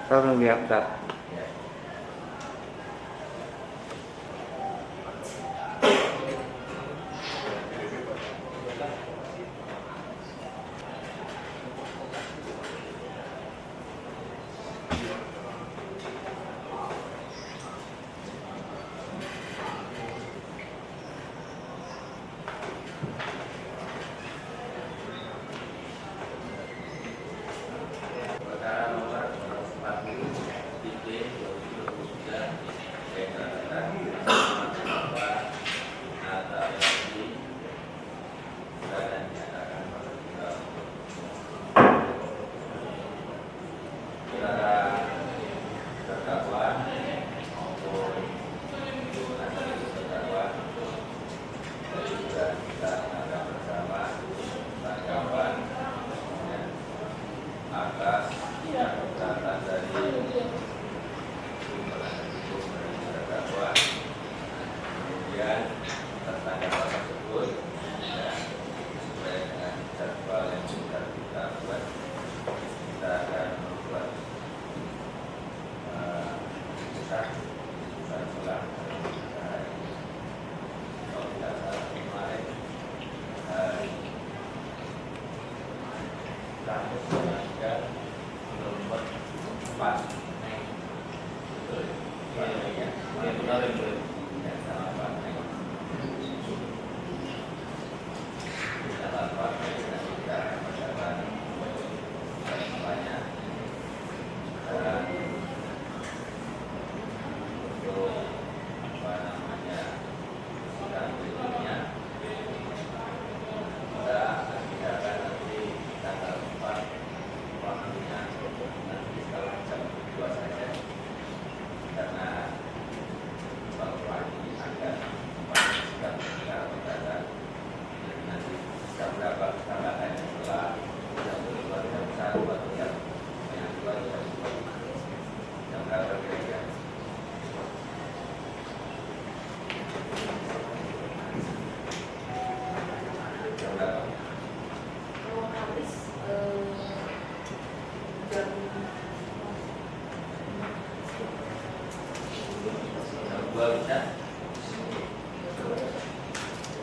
Tolong diangkat.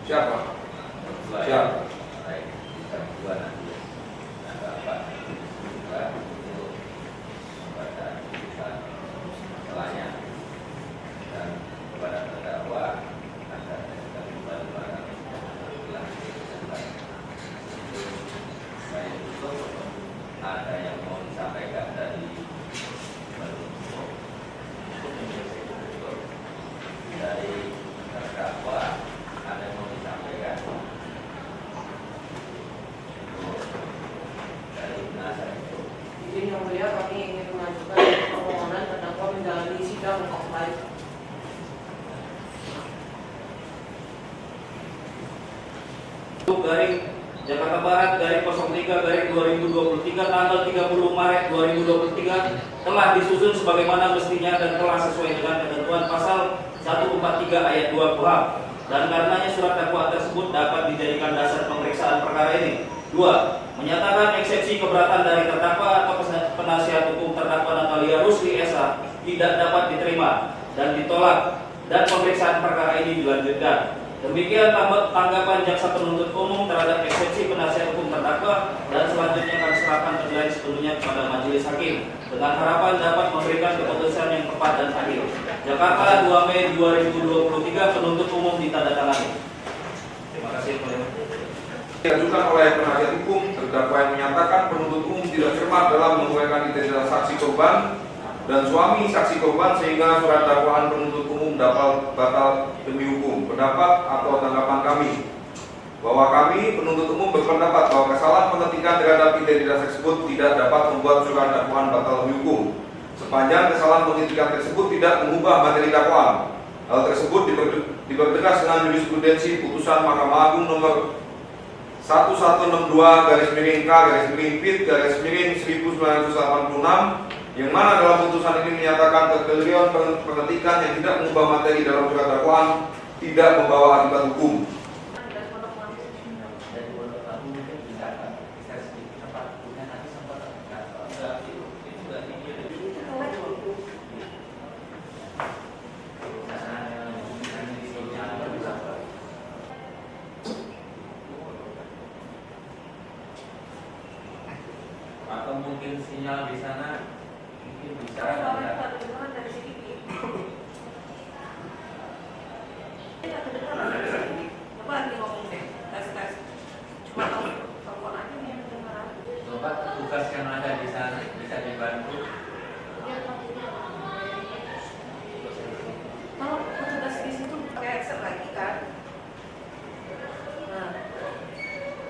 Siapa? Siapa? Ada yang mau disampaikan dari terdakwa, ada yang mau disampaikan dari penasihat hukum. Izin yang mulia, kami ingin mengajukan permohonan terdakwa menjalani sidang offline. Garing Jakarta Barat garing 03 garing 2023 tanggal 30 Maret 2023 telah disusun sebagaimana mestinya dan telah sesuai dengan ketentuan pasal 143 ayat 2 KUHP, dan karenanya surat dakwaan tersebut dapat dijadikan dasar pemeriksaan perkara ini. 2. Menyatakan eksepsi keberatan dari terdakwa atau penasihat hukum terdakwa Natalia Rusli S.A. tidak dapat diterima dan ditolak, dan pemeriksaan perkara ini dilanjutkan. Demikian tanggapan jaksa penuntut umum terhadap eksepsi penasihat hukum terdakwa, dan selanjutnya kami serahkan penilaian sepenuhnya kepada majelis hakim dengan harapan dapat memberikan keputusan yang tepat dan adil. Jakarta 2 Mei 2023, penuntut umum ditandatangani. Terima kasih. Diajukan oleh penasihat hukum, terdakwa yang menyatakan penuntut umum tidak cermat dalam menguraikan identitas saksi korban dan suami saksi korban sehingga surat dakwaan penuntut umum dapat batal demi hukum. Pendapat atau tanggapan kami bahwa kami penuntut umum berpendapat bahwa kesalahan pengetikan terhadap identitas tersebut tidak dapat membuat surat dakwaan batal demi hukum sepanjang kesalahan pengetikan tersebut tidak mengubah materi dakwaan. Hal tersebut dipertegas dengan jurisprudensi putusan Mahkamah Agung nomor 1162/Pit/1986 yang mana dalam putusan ini menyatakan kekelirian pengetikan yang tidak mengubah materi dalam surat dakwaan tidak membawa akibat hukum. atau mungkin sinyal di sana mungkin bisa. Soalnya satu kedengaran dari sini. Coba lagi ngomong deh, tes. Cuma telepon aja nih yang kedengaran. Coba tugas yang ada di sana bisa dibantu. Kalau petugas di situ pakai headset lagi kan? Nah,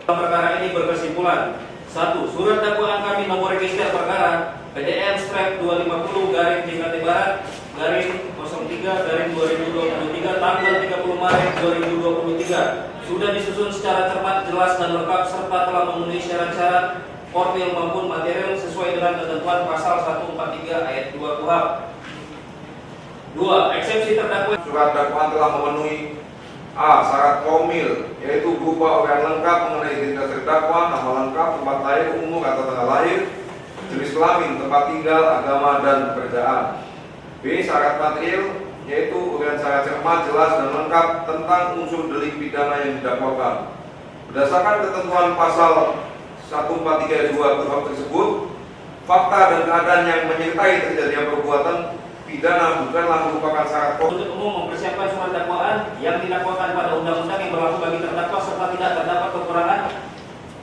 Dalam perkara ini berkesimpulan 1. Surat dakwaan kami nomor register perkara PDM strap 250 garing Jakarta Barat garing 03 garing 2023 tanggal 30 Maret 2023 sudah disusun secara cermat, jelas dan lengkap serta telah memenuhi syarat-syarat formil maupun material sesuai dengan ketentuan pasal 143 ayat 2 KUHP. 2. Eksepsi terdakwa Surat dakwaan telah memenuhi A. Syarat formil, yaitu berupa uraian lengkap mengenai identitas terdakwa, nama lengkap, tempat lahir, umur atau tanggal lahir, jenis kelamin, tempat tinggal, agama, dan pekerjaan. B. Syarat material, yaitu uraian secara cermat, jelas, dan lengkap tentang unsur delik pidana yang didakwakan. Berdasarkan ketentuan pasal 143 ayat 2 KUHP tersebut, fakta dan keadaan yang menyertai terjadinya perbuatan pidana bukanlah merupakan syarat Penuntut umum mempersiapkan surat dakwaan yang didakwakan pada undang-undang yang berlaku bagi terdakwa serta tidak terdapat kekurangan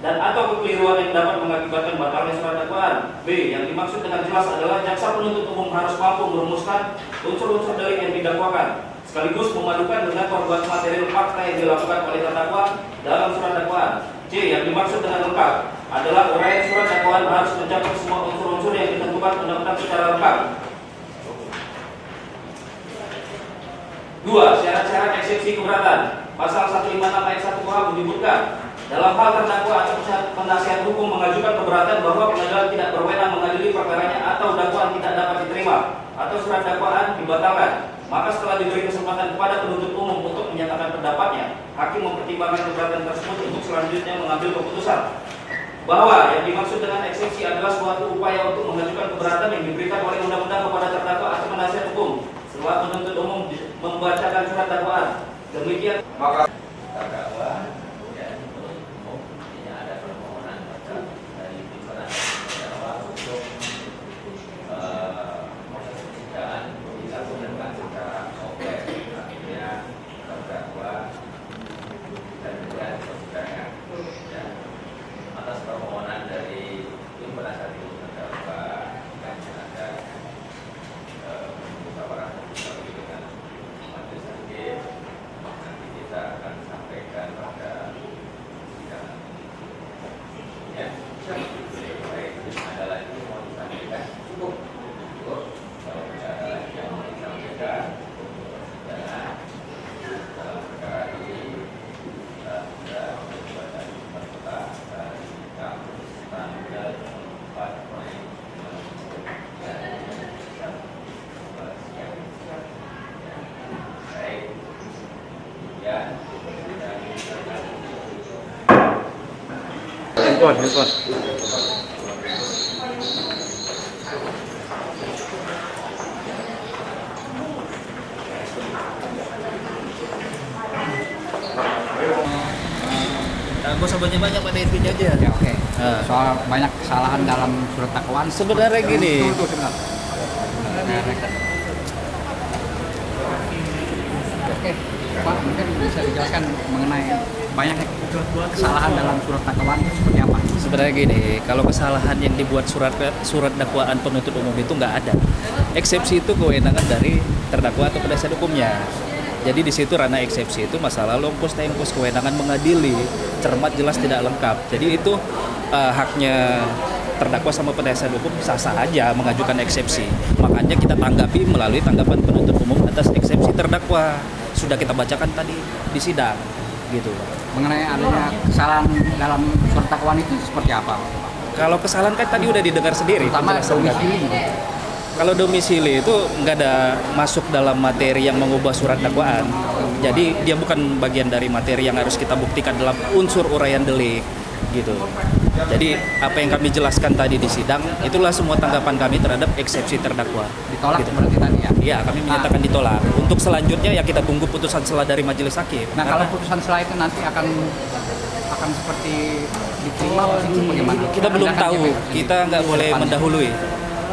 dan atau kekeliruan yang dapat mengakibatkan batalnya surat dakwaan. B. Yang dimaksud dengan jelas adalah jaksa penuntut umum harus mampu merumuskan unsur-unsur delik yang didakwakan sekaligus memadukan dengan perbuatan material fakta yang dilakukan oleh terdakwa dalam surat dakwaan. C. Yang dimaksud dengan lengkap adalah uraian surat dakwaan harus mencakup semua unsur-unsur yang ditentukan undang-undang secara lengkap. 2. Syarat-syarat eksepsi keberatan. Pasal 156 ayat 1 KUHP menyebutkan dalam hal terdakwa atau penasihat hukum mengajukan keberatan bahwa pengadilan tidak berwenang mengadili perkaranya atau dakwaan tidak dapat diterima atau surat dakwaan dibatalkan, maka setelah diberi kesempatan kepada penuntut umum untuk menyatakan pendapatnya, hakim mempertimbangkan keberatan tersebut untuk selanjutnya mengambil keputusan bahwa yang dimaksud dengan eksepsi adalah suatu upaya untuk mengajukan keberatan yang diberikan oleh undang-undang kepada terdakwa atau penasihat hukum setelah penuntut umum membacakan surat dakwaan. Demikian maka Terdakwa dan penuntut umum tidak ada permohonan dari pimpinan terdakwa untuk proses persidangan dilakukan secara offline, artinya terdakwa dan juga persidangan ya, atas permohonan dari tim penasihat hukum terdakwa dan ada musyawarah mufakat dengan majelis hakim. Nanti kita akan sampaikan pada sidang ya. Baik, ada lagi yang mau disampaikan? Cukup. Kalau tidak ada lagi yang mau disampaikan untuk persidangan dalam perkara ini, kita sudah membaca fakta dari kampus tanggal 4 Mei dan baik. Kemudian Handphone. Gue sahabatnya banyak pada intinya aja. Ya, oke. Soal banyak kesalahan dalam surat dakwaan. Sebenarnya gini. Tunggu sebentar. Oke, Pak, mungkin bisa dijelaskan mengenai banyak kesalahan dalam surat dakwaan itu seperti apa? Sebenarnya gini, kalau kesalahan yang dibuat surat dakwaan penuntut umum itu nggak ada. Eksepsi itu kewenangan dari terdakwa atau penasihat hukumnya. Jadi di situ ranah eksepsi itu masalah locus tempus, kewenangan mengadili, cermat, jelas, tidak lengkap. Jadi itu haknya terdakwa sama penasihat hukum sah-sah aja mengajukan eksepsi. Makanya kita tanggapi melalui tanggapan penuntut umum atas eksepsi terdakwa. Sudah kita bacakan tadi di sidang, gitu. Mengenai adanya kesalahan dalam surat dakwaan itu seperti apa? Kalau kesalahan kan tadi udah didengar sendiri. Pertama penjelasan tadi. domisili. Kalau domisili itu nggak ada masuk dalam materi yang mengubah surat dakwaan. Jadi dia bukan bagian dari materi yang harus kita buktikan dalam unsur uraian delik, gitu. Jadi apa yang kami jelaskan tadi di sidang, itulah semua tanggapan kami terhadap eksepsi terdakwa. Ditolak Gitu. berarti tadi ya? Iya, kami menyatakan ditolak. Untuk selanjutnya ya kita tunggu putusan selah dari majelis hakim. Nah, kalau putusan setelah itu nanti akan akan seperti diterima atau bagaimana? Kita belum Tindakan tahu, GPU sendiri kita nggak boleh ke depannya. mendahului.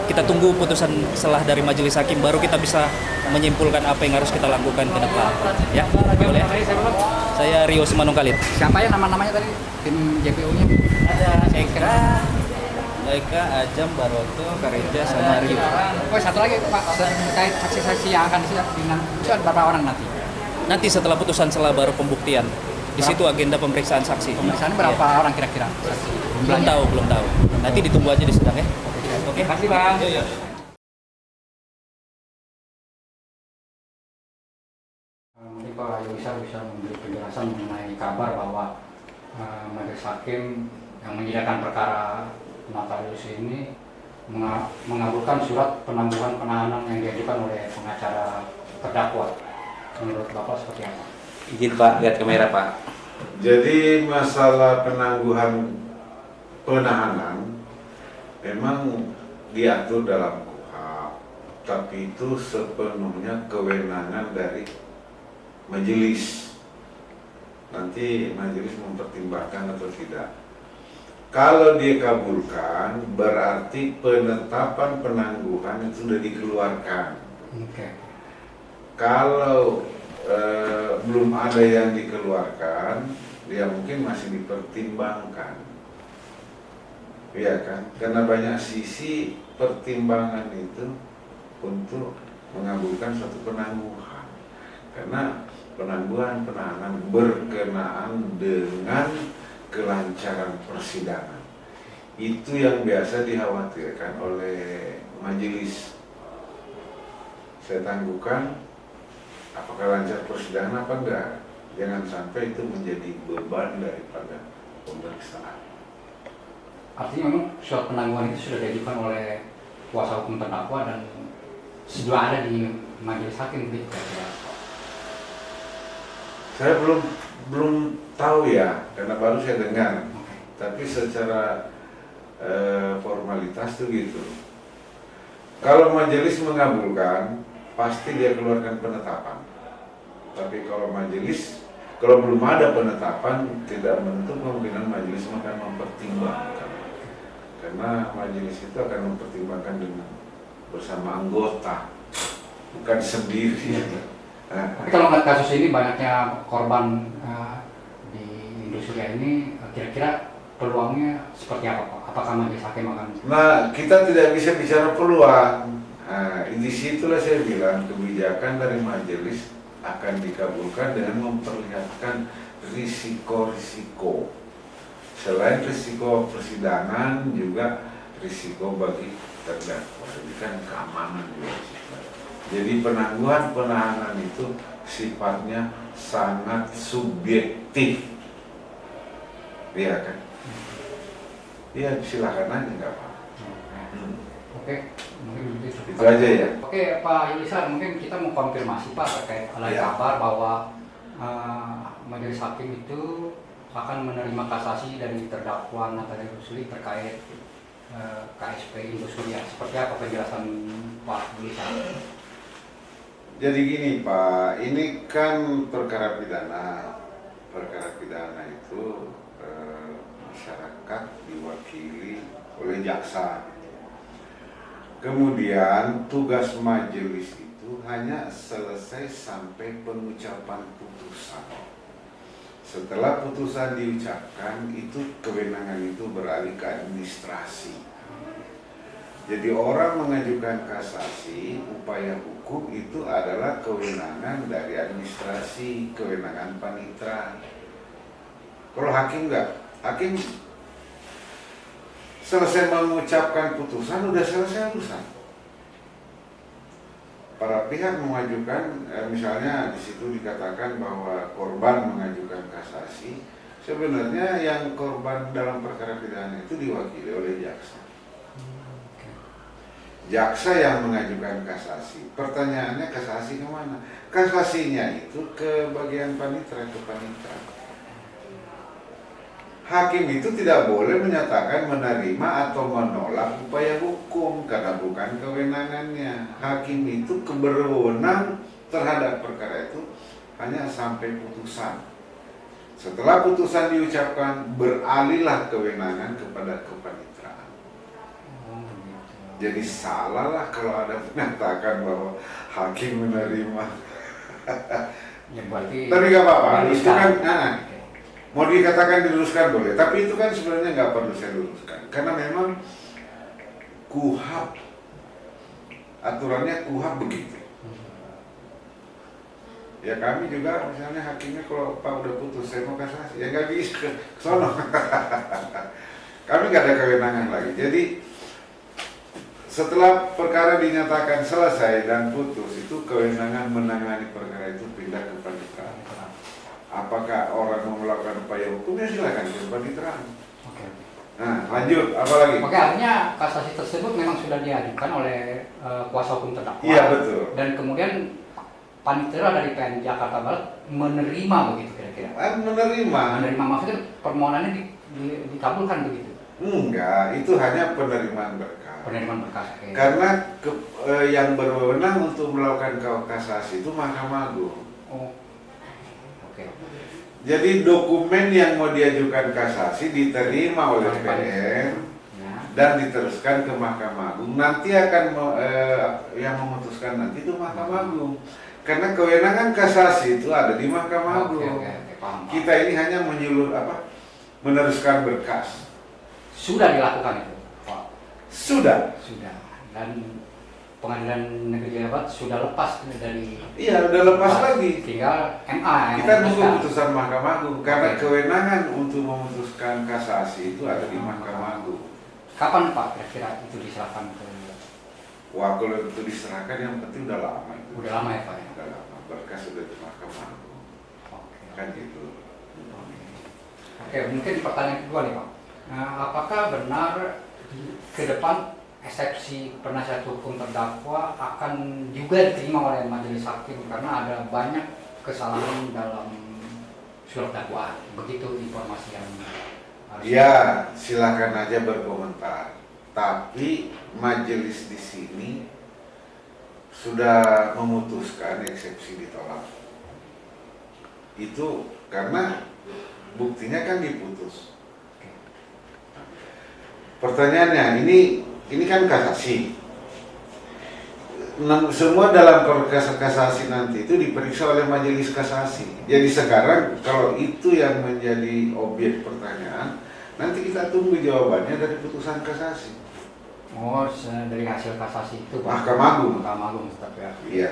Kita tunggu putusan selah dari majelis hakim, baru kita bisa menyimpulkan apa yang harus kita lakukan ke depan. Ya, boleh. Saya Rio Simanung Khalid. Siapa ya nama-namanya tadi tim JPU-nya? Ada Eka, Ajam, Baroto, Kareja, sama Rio. Oh, satu lagi Pak, terkait saksi-saksi yang akan disidang itu ada berapa orang nanti? Nanti setelah putusan selah baru pembuktian. Di situ agenda pemeriksaan saksi. Pemeriksaan berapa orang kira-kira? Saksi? Belum tahu. Nanti ditunggu aja di sidang ya. Oke. Terima kasih Bang. Iya. Mungkin Pak Yulisa bisa memberi penjelasan mengenai kabar bahwa majelis hakim yang menyidangkan perkara Notarius ini mengabulkan surat penangguhan penahanan yang diajukan oleh pengacara terdakwa. Menurut Bapak seperti apa? Izin Pak, lihat kamera Pak. Jadi masalah penangguhan penahanan memang diatur dalam KUHP, tapi itu sepenuhnya kewenangan dari majelis. Nanti majelis mempertimbangkan atau tidak. Kalau dia kabulkan, berarti penetapan penangguhan itu sudah dikeluarkan. Oke. Kalau belum ada yang dikeluarkan, dia mungkin masih dipertimbangkan, ya kan? Karena banyak sisi pertimbangan itu untuk mengabulkan suatu penangguhan. Karena penangguhan penahanan berkenaan dengan kelancaran persidangan. Itu yang biasa dikhawatirkan oleh majelis. Saya tangguhkan, apakah lancar persidangan apa enggak? Jangan sampai itu menjadi beban daripada pemeriksaan. Artinya memang surat penangguhan itu sudah diajukan oleh kuasa hukum terdakwa dan sudah ada di majelis hakim begitu kira-kira. Saya belum tahu ya, karena baru saya dengar. Tapi secara formalitas itu gitu. Kalau majelis mengabulkan, pasti dia keluarkan penetapan. Tapi kalau majelis, kalau belum ada penetapan, tidak menutup kemungkinan majelis akan mempertimbangkan. Karena majelis itu akan mempertimbangkan dengan bersama anggota, bukan sendiri. Tapi kalau melihat kasus ini banyaknya korban di industri ini, kira-kira peluangnya seperti apa Pak? Apakah majelis hakim akan? Nah, kita tidak bisa bicara peluang. Nah, di situlah saya bilang kebijakan dari majelis akan dikabulkan dengan memperlihatkan risiko-risiko. Selain risiko persidangan, juga risiko bagi terdakwa, jadi kan keamanan juga. Jadi penangguhan penahanan itu sifatnya sangat subjektif, iya kan? Iya, silakan aja nggak apa-apa. Oke, mungkin Itu aja ya. Oke Pak Yulisa, mungkin kita mau konfirmasi Pak terkait ada Ya. kabar bahwa majelis hakim itu akan menerima kasasi dari terdakwa Natalia Rusuli terkait KSP Indosuria. Seperti apa penjelasan Pak Yulisa? Jadi gini Pak, ini kan perkara pidana. Perkara pidana itu masyarakat diwakili oleh jaksa. Kemudian tugas majelis itu hanya selesai sampai pengucapan putusan. Setelah putusan diucapkan, itu kewenangan itu beralih ke administrasi. Jadi orang mengajukan kasasi, upaya hukum itu adalah kewenangan dari administrasi, kewenangan panitera. Kalau hakim enggak, hakim selesai mengucapkan putusan, udah selesai urusan. Para pihak mengajukan, misalnya di situ dikatakan bahwa korban mengajukan kasasi, sebenarnya yang korban dalam perkara pidana itu diwakili oleh jaksa. Jaksa yang mengajukan kasasi. Pertanyaannya kasasi kemana? Kasasinya itu ke bagian panitera, ke panitera. Hakim itu tidak boleh menyatakan menerima atau menolak upaya hukum karena bukan kewenangannya. Hakim itu berwenang terhadap perkara itu hanya sampai putusan. Setelah putusan diucapkan, beralihlah kewenangan kepada kepaniteraan. Oh, gitu. Jadi salah lah kalau ada menyatakan bahwa hakim menerima. Ya berarti. Tapi nggak apa-apa, itu kan Oke. mau dikatakan diluruskan boleh. Tapi itu kan sebenarnya nggak perlu saya luruskan, karena memang KUHP, aturannya KUHP begitu. Ya kami juga misalnya hakimnya kalau Pak udah putus saya mau kasasi, ya nggak bisa ke sono. Kami nggak ada kewenangan lagi. Jadi setelah perkara dinyatakan selesai dan putus, itu kewenangan menangani perkara itu pindah ke paniteraan. Apakah orang mau melakukan upaya hukum, ya silakan ke paniteraan. Oke. Nah lanjut, apa lagi? Oke, artinya kasasi tersebut memang sudah diajukan oleh kuasa hukum terdakwa. Iya betul. Dan kemudian panitera dari PN Jakarta Barat menerima begitu kira-kira. Menerima. Menerima maksudnya permohonannya dikabulkan begitu. Enggak, itu hanya penerimaan berkas. Penerimaan berkas. Oke. Karena yang berwenang untuk melakukan kasasi itu Mahkamah Agung. Oh. Oke. Jadi dokumen yang mau diajukan kasasi diterima oleh PN Ya. dan diteruskan ke Mahkamah Agung. Nanti akan yang memutuskan nanti itu Mahkamah Agung. Karena kewenangan kasasi itu ada di Mahkamah Agung. Oke, paham. Kita ini hanya meneruskan berkas. Sudah dilakukan itu, Pak. Sudah. Sudah. Dan Pengadilan Negeri Jakarta sudah lepas dari. Iya, udah lepas lagi. Tinggal MA yang Kita nunggu memutuskan. putusan Mahkamah Agung karena Oke. kewenangan untuk memutuskan kasasi itu ada di Mahkamah Agung. Kapan Pak kira-kira itu diserahkan ke? Wah, kalau itu diserahkan yang penting udah lama itu. Udah lama ya Pak ya? Udah lama, berkas sudah di Mahkamah Agung. Oke. Kan gitu. Oke, mungkin pertanyaan kedua nih Pak. Nah, apakah benar ke depan eksepsi penasihat hukum terdakwa akan juga diterima oleh majelis hakim karena ada banyak kesalahan dalam surat dakwaan? Begitu informasi yang harus. Ya, silakan aja berkomentar. Tapi majelis di sini sudah memutuskan eksepsi ditolak. Itu karena buktinya kan diputus. Pertanyaannya, ini kan kasasi. Semua dalam proses kasasi nanti itu diperiksa oleh majelis kasasi. Jadi sekarang kalau itu yang menjadi objek pertanyaan, nanti kita tunggu jawabannya dari putusan kasasi. Oh, dari hasil kasasi itu Pak? Mahkamah Agung. Mahkamah Agung tetap ya. Iya.